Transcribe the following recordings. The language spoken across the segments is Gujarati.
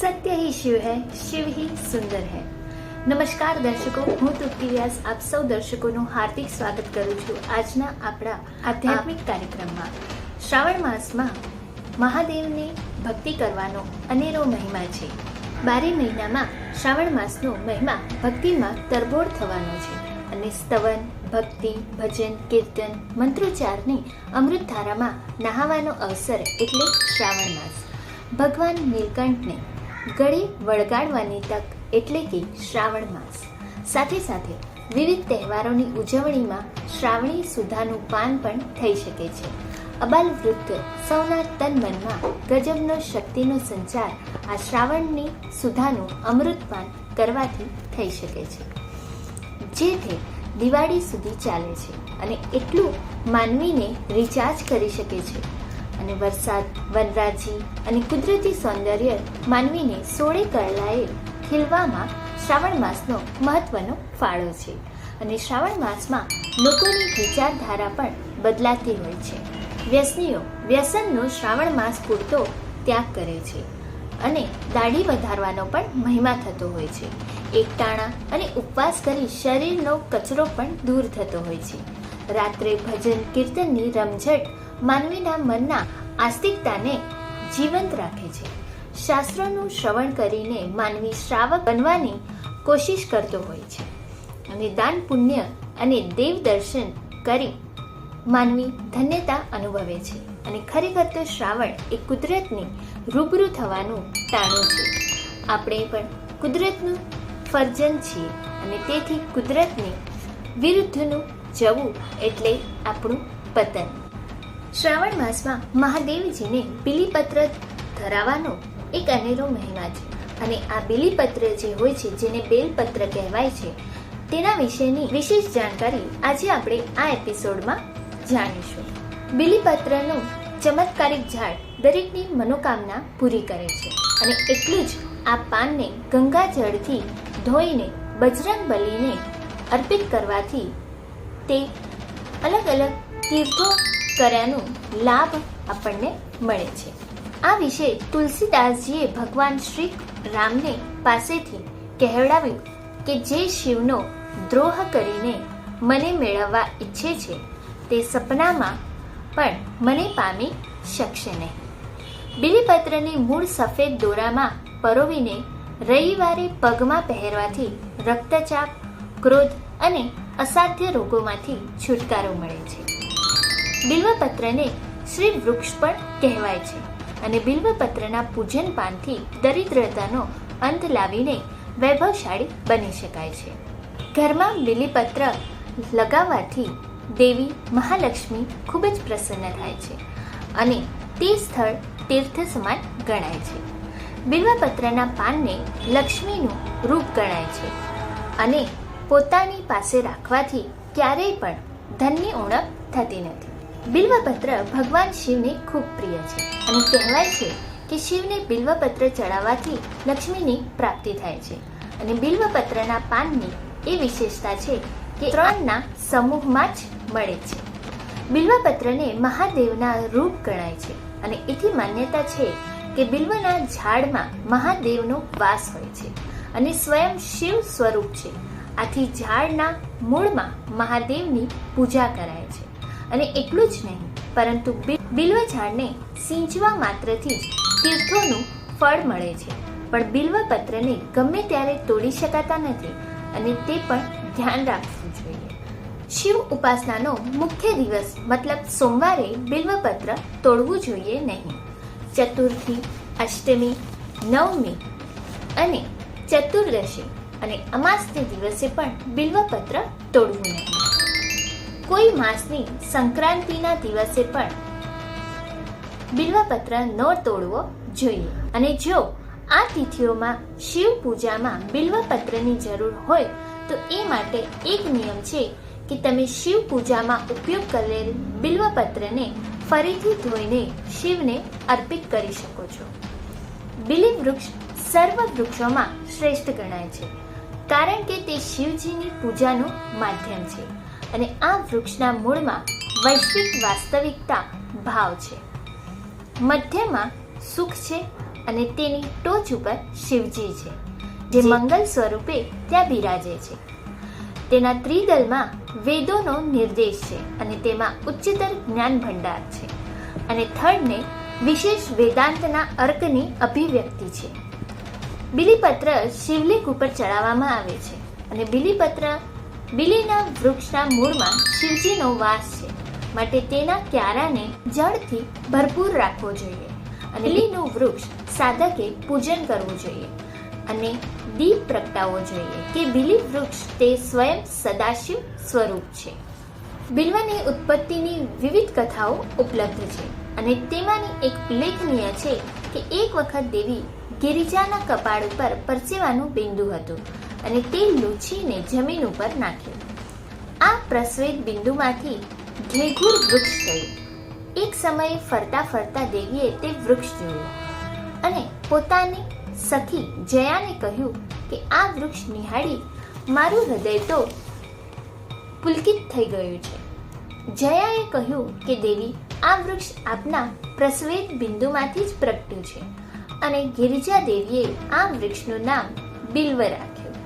सत्य ही शिव है, शिव ही सुंदर है। નમસ્કાર દર્શકો, હું તૃપ્તિ વ્યાસ આપ સૌ દર્શકોનું હાર્દિક સ્વાગત કરું છું આજના આપણા આધ્યાત્મિક કાર્યક્રમમાં। શ્રાવણ માસમાં મહાદેવની ભક્તિ કરવાનો અનેરો મહિમા છે। 12 મહિનામાં શ્રાવણ માસનો મહિમા ભક્તિમાં તરબોળ થવાનો છે અને સ્તવન, ભક્તિ, ભજન, કીર્તન, મંત્રોચ્ચારની અમૃતધારામાં નહાવાનો અવસર એટલે શ્રાવણ માસ। ભગવાન નીલકંઠને ગળે વળગાડવાની તક એટલે કે શ્રાવણ માસ। સાથે સાથે વિવિધ તહેવારોની ઉજવણીમાં શ્રાવણી સુધાનું પાન પણ થઈ શકે છે। અબાલ વૃદ્ધ સૌના તન મનમાં ગજબનો શક્તિનો સંચાર આ શ્રાવણની સુધાનું અમૃતપાન કરવાથી થઈ શકે છે, જે તે દિવાળી સુધી ચાલે છે અને એટલું માનવીને રિચાર્જ કરી શકે છે। અને વરસાદ, વનરાજી અને કુદરતી સૌંદર્ય માનવીને સોળે કળાએ ખીલવામાં શ્રાવણ માસનો મહત્વનો ફાળો છે। અને શ્રાવણ માસમાં લોકોની વિચારધારા પણ બદલાતી હોય છે। વ્યસનીઓ વ્યસનનો શ્રાવણ માસ પૂરતો ત્યાગ કરે છે અને દાઢી વધારવાનો પણ મહિમા થતો હોય છે। એકટાણા અને ઉપવાસ કરી શરીરનો કચરો પણ દૂર થતો હોય છે। રાત્રે ભજન કીર્તનની રમઝટ માનવીના મનના આસ્તિકતાને જીવંત રાખે છે। શાસ્ત્રોનું શ્રવણ કરીને માનવી શ્રાવક બનવાની કોશિશ કરતો હોય છે અને દાન, પુણ્ય અને દેવ દર્શન કરી માનવી ધન્યતા અનુભવે છે। અને ખરેખર તો શ્રાવણ એ કુદરતની રૂબરૂ થવાનું ટાણું છે। આપણે પણ કુદરતનું ફરજન છીએ અને તેથી કુદરતની વિરુદ્ધનું જવું એટલે આપણું પતન। શ્રાવણ માસમાં મહાદેવજીને બીલીપત્ર ધરાવવાનો એક અનેરો મહિમા છે અને આ બીલીપત્ર જે હોય છે, જેને બેલપત્ર કહેવાય છે, તેના વિશેની વિશેષ જાણકારી આજે આપણે આ એપિસોડમાં જાણીશું। બીલીપત્રનું ચમત્કારિક ઝાડ દરેકની મનોકામના પૂરી કરે છે અને એટલું જ આ પાનને ગંગાજળથી ધોઈને બજરંગબલીને અર્પિત કરવાથી તે અલગ અલગ તીર્થો કર્યાનું લાભ આપણને મળે છે। આ વિશે તુલસીદાસજીએ ભગવાન શ્રી રામને પાસેથી કહેવડાવ્યું કે જે શિવનો દ્રોહ કરીને મને મેળવવા ઈચ્છે છે તે સપનામાં પણ મને પામી શકશે નહીં। બીલીપત્રની મૂળ સફેદ દોરામાં પરોવીને રવિવારે પગમાં પહેરવાથી રક્તચાપ, ક્રોધ અને અસાધ્ય રોગોમાંથી છુટકારો મળે છે। બિલ્વપત્રને શ્રી વૃક્ષ પણ કહેવાય છે અને બિલ્વપત્રના પૂજન પાનથી દરિદ્રતાનો અંત લાવીને વૈભવશાળી બની શકાય છે। ઘરમાં બિલીપત્ર લગાવવાથી દેવી મહાલક્ષ્મી ખૂબ જ પ્રસન્ન થાય છે અને તે સ્થળ તીર્થ સમાન ગણાય છે। બિલ્વપત્રના પાનને લક્ષ્મીનું રૂપ ગણાય છે અને પોતાની પાસે રાખવાથી ક્યારેય પણ ધનની ઉણપ થતી નથી। બિલ્વપત્ર ભગવાન શિવને ખૂબ પ્રિય છે અને કહેવાય છે કે શિવને બિલ્વપત્ર ચડાવવાથી લક્ષ્મીની પ્રાપ્તિ થાય છે। અને બિલ્વપત્રના પાનની એ વિશેષતા છે કે 3ના સમૂહમાં જ મળે છે। બિલ્વપત્રને મહાદેવના રૂપ ગણાય છે અને એથી માન્યતા છે કે બિલ્વના ઝાડમાં મહાદેવનો વાસ હોય છે અને સ્વયં શિવ સ્વરૂપ છે। આથી ઝાડના મૂળમાં મહાદેવની પૂજા કરાય છે। અને એટલું જ નહીં, પરંતુ બિલ્વ ઝાડને સિંચવા માત્રથી જ તીર્થોનું ફળ મળે છે, પણ બિલ્વપત્રને ગમે ત્યારે તોડી શકાતા નથી અને તે પણ ધ્યાન રાખવું જોઈએ। શિવ ઉપાસનાનો મુખ્ય દિવસ મતલબ સોમવારે બિલ્વપત્ર તોડવું જોઈએ નહીં. ચતુર્થી, અષ્ટમી, નવમી અને ચતુર્દશી અને અમાસને દિવસે પણ બિલ્વપત્ર તોડવું નહીં. કોઈ માસની સંક્રાંતિના દિવસે પણ બિલ્વપત્ર ન તોડવો જોઈએ. અને જો આ તિથિઓમાં શિવ પૂજામાં બિલ્વપત્રની જરૂર હોય તો એ માટે એક નિયમ છે કે તમે શિવ પૂજામાં ઉપયોગ કરેલ બિલ્વપત્રને ફરીથી ધોઈને શિવને અર્પિત કરી શકો છો. બિલી વૃક્ષ સર્વ વૃક્ષોમાં શ્રેષ્ઠ ગણાય છે કારણ કે તે શિવજીની પૂજાનું માધ્યમ છે અને આ વૃક્ષના મૂળમાં વૈશ્વિક વાસ્તવિકતા ભાવ છે. મધ્યમાં સુખ છે અને તેની ટોચ ઉપર શિવજી છે જે મંગલ સ્વરૂપે ત્યાં બિરાજે છે. તેના ત્રિદલમાં વેદોનો નિર્દેશ છે અને તેમાં ઉચ્ચતર જ્ઞાન ભંડાર છે અને થડને વિશેષ વેદાંતના અર્કની અભિવ્યક્તિ છે. બિલીપત્ર શિવલિંગ ઉપર ચડાવવામાં આવે છે અને બિલીના વૃક્ષના મૂળમાં શિવજીનો વાસ છે માટે તેના ક્યારાને જળથી ભરપૂર રાખવો જોઈએ અને બિલીનું વૃક્ષ સાધકે પૂજન કરવું જોઈએ અને દીપ પ્રગટાવવો જોઈએ કે બિલી વૃક્ષ તે સ્વયં સદાશિવ સ્વરૂપ છે. બિલ્વની ઉત્પત્તિની વિવિધ કથાઓ ઉપલબ્ધ છે અને તેમાંની એક ઉલ્લેખનીય છે કે એક વખત દેવી ગિરિજાના કપાળ ઉપર પરસેવાનું બિંદુ હતું અને તે લૂછીને જમીન ઉપર નાખ્યું. આ પ્રસ્વેદ બિંદુમાંથી ઘેઘુર વૃક્ષ થયું. એક સમયે ફરતા ફરતા દેવીએ તે વૃક્ષ જોયું અને પોતાની સખી જયાને કહ્યું કે આ વૃક્ષ નિહાળી મારું હૃદય તો પુલકિત થઈ ગયું છે. જયાએ કહ્યું કે દેવી, આ વૃક્ષ આપના પ્રસ્વેદ બિંદુમાંથી જ પ્રગટ્યું છે અને ગિરિજા દેવીએ આ વૃક્ષનું નામ બિલ્વ રાખ્યું.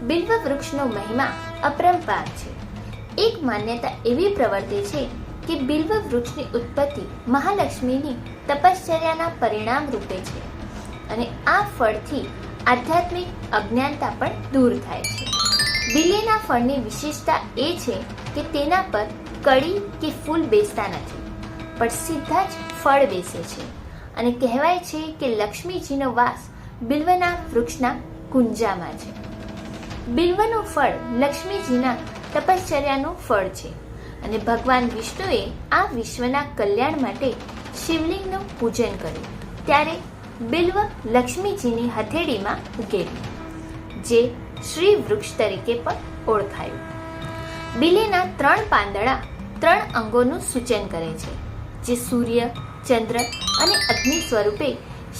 બિલ્વ વૃક્ષનો મહિમા અપરંપાર છે. એક માન્યતા એવી પ્રવર્તે છે કે બિલ્વ વૃક્ષની ઉત્પત્તિ મહાલક્ષ્મીની તપશ્ચર્યાના પરિણામ રૂપે છે અને આ ફળથી આધ્યાત્મિક અજ્ઞાનતા પણ દૂર થાય છે. બિલીના ફળની વિશેષતા એ છે કે તેના પર કળી કે ફૂલ બેસતા નથી પણ સીધા જ ફળ બેસે છે અને કહેવાય છે કે લક્ષ્મીજીનો વાસ બિલ્વના વૃક્ષના કુંજામાં છે. બિલ્વનું ફળ લક્ષ્મીજીના તપશ્ચર્યાનું ફળ છે અને ભગવાન વિષ્ણુએ આ વિશ્વના કલ્યાણ માટે શિવલિંગનું પૂજન કર્યું ત્યારે બિલ્વ લક્ષ્મીજીની હથેળીમાં ઉગેલું જે શ્રી વૃક્ષ તરીકે પણ ઓળખાયું. બિલીના 3 પાંદડા 3 અંગોનું સૂચન કરે છે જે સૂર્ય, ચંદ્ર અને અગ્નિ સ્વરૂપે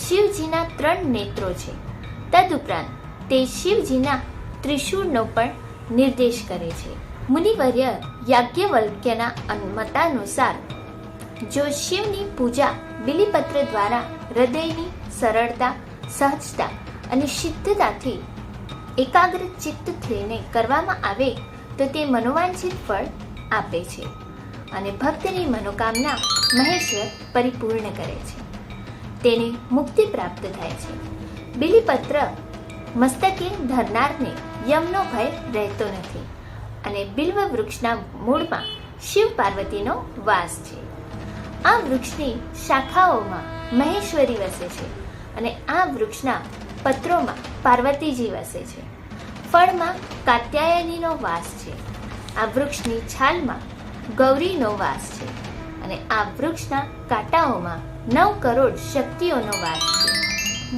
શિવજીના 3 નેત્રો છે. તદુપરાંત તે શિવજીના ત્રિશૂળનો પણ નિર્દેશ કરે છે. મુનિવર્ય યાજ્ઞવલ્ક્યના મતાનુસાર જો શિવની પૂજા બિલીપત્ર દ્વારા હૃદયની સરળતા, સહજતા અને સિદ્ધતાથી એકાગ્ર ચિત્ત થઈને કરવામાં આવે તો તે મનોવાંછિત ફળ આપે છે અને ભક્તની મનોકામના મહેશ્વર પરિપૂર્ણ કરે છે. તેને મુક્તિ પ્રાપ્ત થાય છે. બિલીપત્ર મસ્તકે ધરનારને યમનો ભય રહેતો નથી અને બિલ્વ વૃક્ષના મૂળમાં શિવ પાર્વતીનો વાસ છે. આ વૃક્ષની શાખાઓમાં મહેશ્વરી વસે છે અને આ વૃક્ષના પત્રોમાં પાર્વતીજી વસે છે. ફળમાં કાત્યાયનીનો વાસ છે. આ વૃક્ષની છાલમાં ગૌરીનો વાસ છે અને આ વૃક્ષના કાંટાઓમાં 9 કરોડ શક્તિઓનો વાસ છે.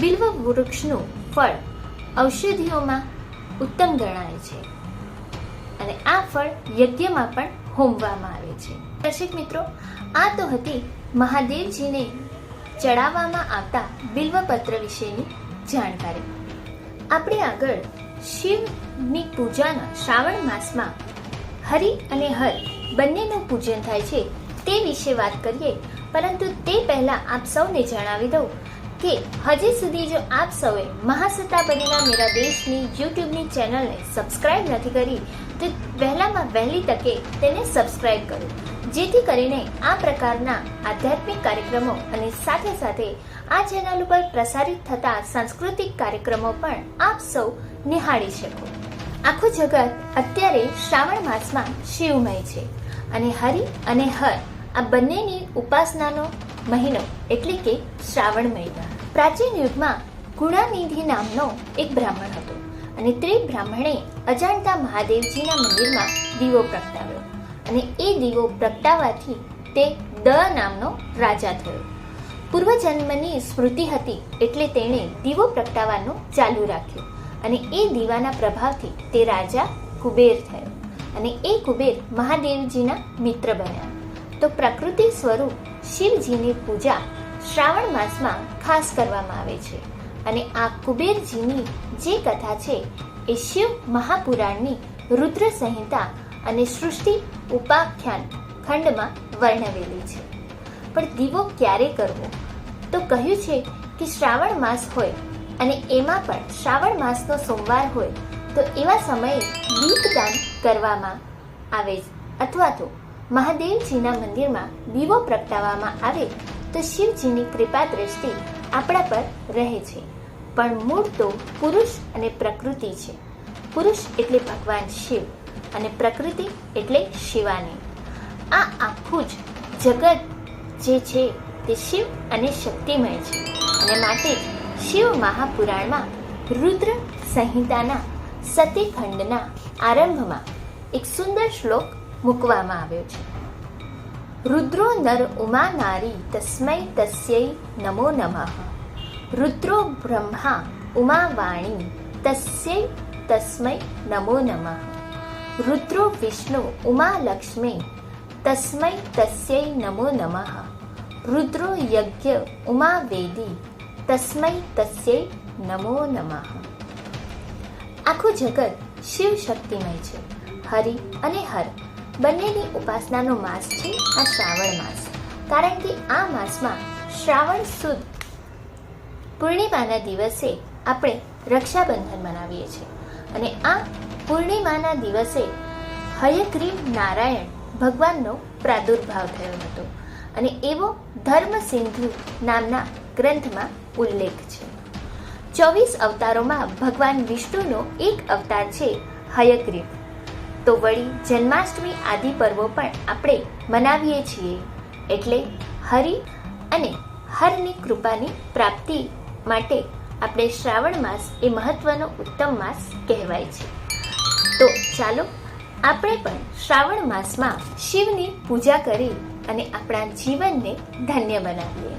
બિલ્વ વૃક્ષનું ફળ ઔષધિઓમાં ઉત્તમ ગણાય છે અને આ ફળ યજ્ઞમાં પણ હોમવામાં આવે છે. દર્શક મિત્રો, આ તો હતી મહાદેવજીને ચડાવવામાં આવતા બિલ્વપત્ર વિશેની જાણકારી. આપણે આગળ શિવની પૂજાના શ્રાવણ માસમાં હરિ અને હર બંનેનું પૂજન થાય છે તે વિશે વાત કરીએ, પરંતુ તે પહેલાં આપ સૌને જણાવી દઉં કે હજી સુધી જો આપ સૌએ મહાસત્તા બનેલા મેરા દેશની યુટ્યુબની ચેનલને સબસ્ક્રાઇબ નથી કરી તો વહેલામાં વહેલી તકે તેને સબસ્ક્રાઇબ કરો, જેથી કરીને આ પ્રકારના આધ્યાત્મિક કાર્યક્રમો અને સાથે સાથે આ ચેનલ ઉપર પ્રસારિત થતા સાંસ્કૃતિક કાર્યક્રમો પણ આપ સૌ નિહાળી શકો. આખું જગત અત્યારે શ્રાવણ માસમાં શિવમય છે અને હરિ અને હર આ બંનેની ઉપાસનાનો મહિનો એટલે કે શ્રાવણ મહિનો. પ્રાચીન યુગમાં ગુણાનિધિ નામનો એક બ્રાહ્મણ હતો અને તે બ્રાહ્મણે અજાણતા મહાદેવજીના મંદિરમાં દીવો પ્રગટાવ્યો અને એ દીવો પ્રગટાવવાથી તે દ નામનો રાજા થયો. પૂર્વજન્મની સ્મૃતિ હતી એટલે તેણે દીવો પ્રગટાવવાનું ચાલુ રાખ્યું અને એ દીવાના પ્રભાવથી તે રાજા કુબેર થયો અને એ કુબેર મહાદેવજીના મિત્ર બન્યા. તો પ્રકૃતિ સ્વરૂપ શિવજીની પૂજા શ્રાવણ માસમાં ખાસ કરવામાં આવે છે અને આ કુબેરજીની જે કથા છે એ શિવ મહાપુરાણની રુદ્ર સંહિતા અને સૃષ્ટિ ઉપાખ્યાન ખંડમાં વર્ણવેલી છે. પણ દીવો ક્યારે કરવો? તો કહ્યું છે કે શ્રાવણ માસ હોય અને એમાં પણ શ્રાવણ માસનો સોમવાર હોય તો એવા સમયે દીપદાન કરવામાં આવે અથવા તો મહાદેવજીના મંદિરમાં દીવો પ્રગટાવવામાં આવે તો શિવજીની કૃપા દ્રષ્ટિ આપણા પર રહે છે. પણ મૂળ તો પુરુષ અને પ્રકૃતિ છે. પુરુષ એટલે ભગવાન શિવ અને પ્રકૃતિ એટલે શિવાની. આ આખું જ જગત જે છે તે શિવ અને શક્તિમય છે અને માટે જ શિવ મહાપુરાણમાં રુદ્ર સંહિતાના સતીખંડના આરંભમાં એક સુંદર શ્લોક મૂકવામાં આવ્યો છે. રુદ્રો નર ઉમા નારી તસ્મૈ તસ્યૈ નમો નમઃ. રુદ્રો બ્રહ્મા ઉમા વાણી તસ્યૈ તસ્મૈ નમો નમઃ. રુદ્રો વિષ્ણુ ઉમા લક્ષ્મી તસ્મૈ તસ્યૈ નમો નમઃ. રુદ્રો યજ્ઞ ઉમા વેદી તસ્મૈ તસ્યૈ નમો નમઃ. આખું જગત શિવ શક્તિમય છે. હરિ અને હર બંનેની ઉપાસનાનો માસ છે આ શ્રાવણ માસ. કારણ કે આ માસમાં શ્રાવણ સુદ પૂર્ણિમાના દિવસે આપણે રક્ષાબંધન મનાવીએ છીએ અને આ પૂર્ણિમાના દિવસે હયગ્રીવ નારાયણ ભગવાનનો પ્રાદુર્ભાવ થયો હતો અને એવો ધર્મસિંધુ નામના ગ્રંથમાં ઉલ્લેખ છે. 24 અવતારોમાં ભગવાન વિષ્ણુનો એક અવતાર છે હયગ્રીવ. તો વળી જન્માષ્ટમી આદિ પર્વો પણ આપણે મનાવીએ છીએ એટલે હરિ અને હરની કૃપાની પ્રાપ્તિ માટે આપણે શ્રાવણ માસ એ મહત્વનો ઉત્તમ માસ કહેવાય છે. તો ચાલો આપણે પણ શ્રાવણ માસમાં શિવની પૂજા કરી અને આપણા જીવનને ધન્ય બનાવીએ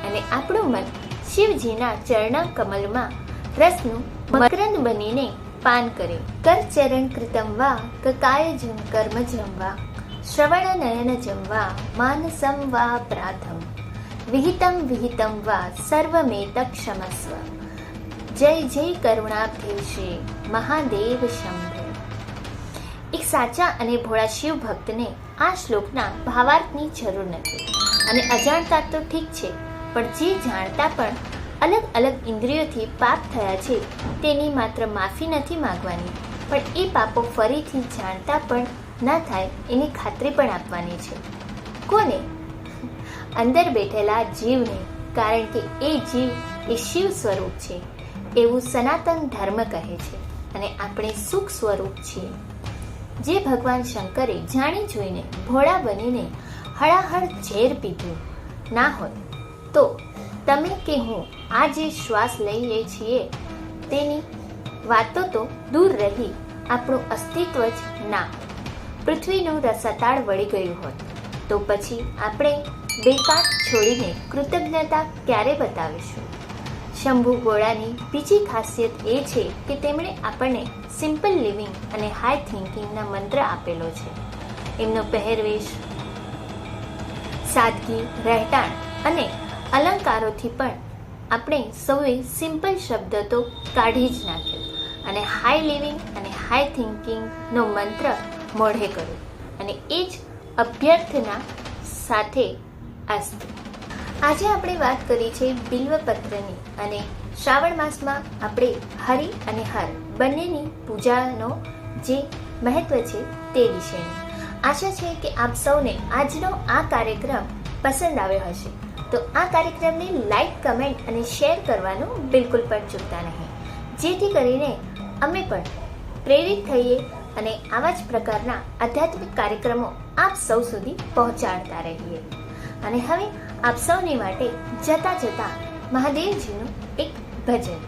અને આપણું મન શિવજીના ચરણ કમલમાં રસનું મકરંદ બનીને પાન કરે. કર ચરણ કૃતમ વા કકાયજમ કર્મજમ વા શ્રવણ નયન જમ વા માનસમ વા પ્રાથમ વિહિતમ વિહિતમ વા સર્વમેત ક્ષમસ્વ. જય જય કરુણાબ્ધે શ્રી મહાદેવ શંભો. એક સાચા અને ભોળા શિવ ભક્તને આ શ્લોકના ભાવાર્થની જરૂર નથી અને અજાણતા તો ઠીક છે પણ જે જાણતા પણ અલગ અલગ ઇન્દ્રિયોથી પાપ થયા છે તેની માત્ર માફી નથી માંગવાની પણ એ પાપો ફરીથી જાણતા પણ ન થાય એની ખાતરી પણ આપવાની છે. કોને? અંદર બેઠેલા જીવને. કારણ કે એ જીવ એ શિવ સ્વરૂપ છે એવું સનાતન ધર્મ કહે છે અને આપણે સુખ સ્વરૂપ છીએ. જે ભગવાન શંકરે જાણી જોઈને ભોળા બનીને હળાહળ ઝેર પીધું ના હોય તો તમે કે હું આ જે શ્વાસ લઈએ છીએ તેની વાતો તો દૂર રહી આપણું અસ્તિત્વ જ ના હોય. પૃથ્વીનું રસાતાળ વળી ગયું હોત તો પછી આપણે બેકાત છોડીને કૃતજ્ઞતા ક્યારે બતાવીશું? શંભુ ભોળાની બીજી ખાસિયત એ છે કે તેમણે આપણને સિમ્પલ લિવિંગ અને હાઈ થિંકિંગના મંત્ર આપેલો છે. એમનો પહેરવેશ, સાદગી, રહેઠાણ અને અલંકારોથી પણ આપણે સૌએ સિમ્પલ શબ્દ તો કાઢી જ નાખ્યો અને હાઈ લિવિંગ અને હાઈ થિંકિંગનો મંત્ર મોઢે કર્યો અને એ જ અભ્યર્થના સાથે અસ્તુ. આજે આપણે વાત કરી છે બિલ્વપત્રની અને શ્રાવણ માસમાં આપણે હરિ અને હર બંનેની પૂજાનો જે મહત્વ છે તે વિશેની. આશા છે કે આપ સૌને આજનો આ કાર્યક્રમ પસંદ આવ્યો હશે. તો આ કાર્યક્રમને લાઈક, કમેન્ટ અને શેર કરવાનું બિલકુલ પણ ચૂકતા નહીં જેથી કરીને અમે પણ પ્રેરિત થઈએ અને આવા જ પ્રકારના આધ્યાત્મિક કાર્યક્રમો આપ સૌ સુધી પહોંચાડતા રહીએ. અને હવે આપ સૌની માટે જતા જતા મહાદેવજીનું એક ભજન.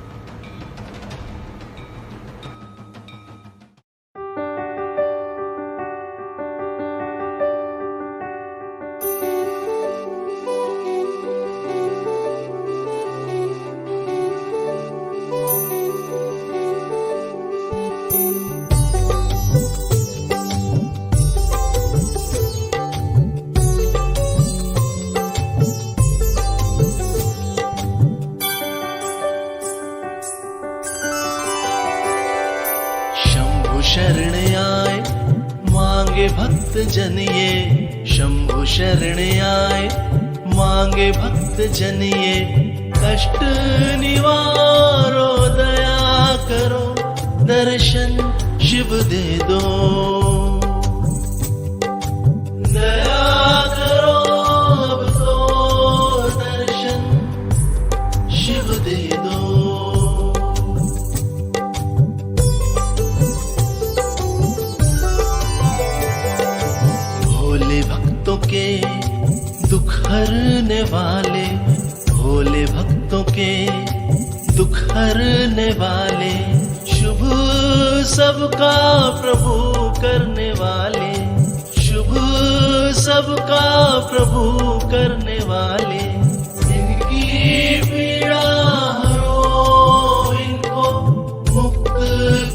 शरण आए मांगे भक्त जन ये, शंभु शरण आए मांगे भक्त जन ये, कष्ट निवारो दया करो, दर्शन शिव दे दो. दया करो अब तो दर्शन शिव दे दो. भक्तों के दुख हरने वाले, भोले भक्तों के दुख हरने वाले, शुभ सबका प्रभु करने वाले, शुभ सबका प्रभु करने वाले, इनकी पीड़ा हरो, इनको मुक्त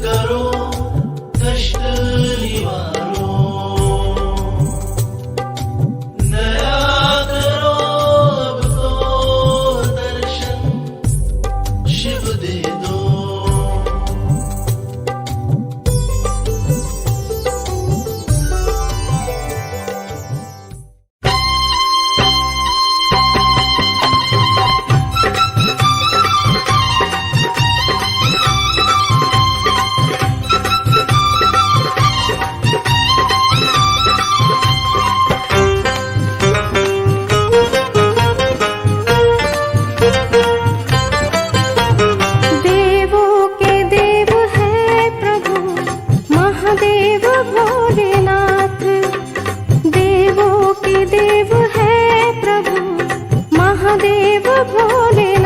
करो, कष्ट निवारो. देव है प्रभु महादेव भोले